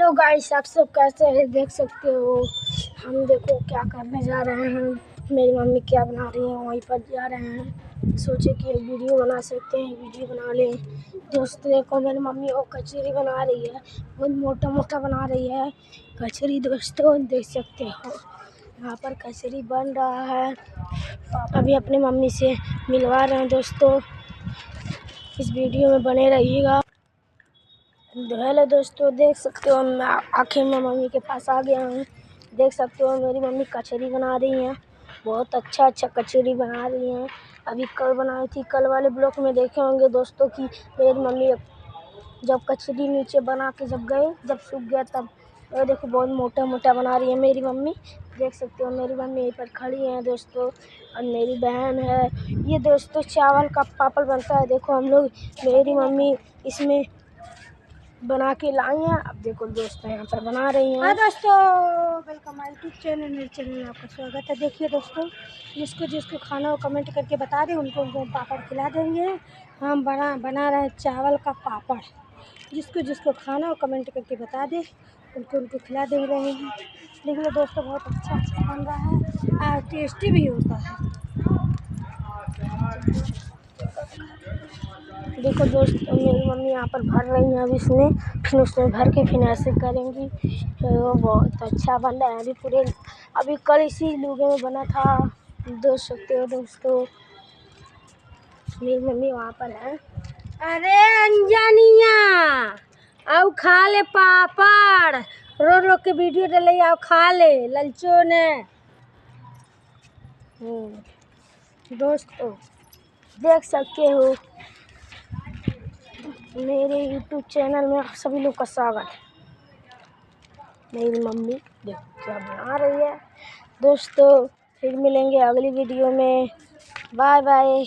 Hello guys, आप सब कैसे हैं? देख सकते हो हम देखो क्या करने जा रहे हैं। मेरी मम्मी क्या बना रही है वहीं पर जा रहे हैं। सोचे कि एक वीडियो बना सकते हैं, वीडियो बना लें। दोस्त देखो मेरी मम्मी वो कचौरी बना रही है, बहुत मोटा मोटा बना रही है कचौरी। दोस्तों देख सकते हो यहाँ पर कचौरी बन रहा है। अभी अपनी मम्मी से मिलवा रहे हैं। दोस्तों इस वीडियो में बने रहिएगा। हेलो दोस्तों, देख सकते हो मैं आखिर में मम्मी के पास आ गया हूँ। देख सकते हो मेरी मम्मी कचौरी बना रही हैं, बहुत अच्छा कचौरी बना रही हैं। अभी कल बनाई थी, कल वाले ब्लॉग में देखे होंगे दोस्तों कि मेरी मम्मी जब कचौरी नीचे बना के जब सूख गया तब ये देखो बहुत मोटा मोटा बना रही है मेरी मम्मी। देख सकते हो मेरी मम्मी यहीं पर खड़ी है दोस्तों, और मेरी बहन है। ये दोस्तों चावल का पापड़ बनता है। देखो हम लोग मेरी मम्मी इसमें बना के लाई हैं। अब देखो दोस्तों यहाँ पर बना रही हैं। दोस्तों वेलकम माय यूट्यूब चैनल, मेरे चैनल में आपका स्वागत है। देखिए दोस्तों, जिसको खाना हो कमेंट करके बता दें, उनको पापड़ खिला देंगे। हम बना रहे हैं चावल का पापड़। जिसको खाना हो कमेंट करके बता दें, उनको खिला दे रहे हैं। देखिए दोस्तों बहुत अच्छा बन रहा है और टेस्टी भी होता है। देखो दोस्तों मेरी मम्मी यहाँ पर भर रही है। अब इसमें फिर उसमें भर के फिर ऐसे करेंगी। तो बहुत अच्छा बन रहा है। अभी कल इसी लूगे में बना था। देख सकते हो दोस्तों मेरी मम्मी वहाँ पर है। अरे अंजनिया आओ खा ले पापड़, रो रो के वीडियो डाले, आओ खा ले ललचो ने। दोस्तों देख सकते हो मेरे YouTube चैनल में आप सभी लोग का स्वागत है। मेरी मम्मी देखो क्या बना रही है। दोस्तों फिर मिलेंगे अगली वीडियो में। Bye bye.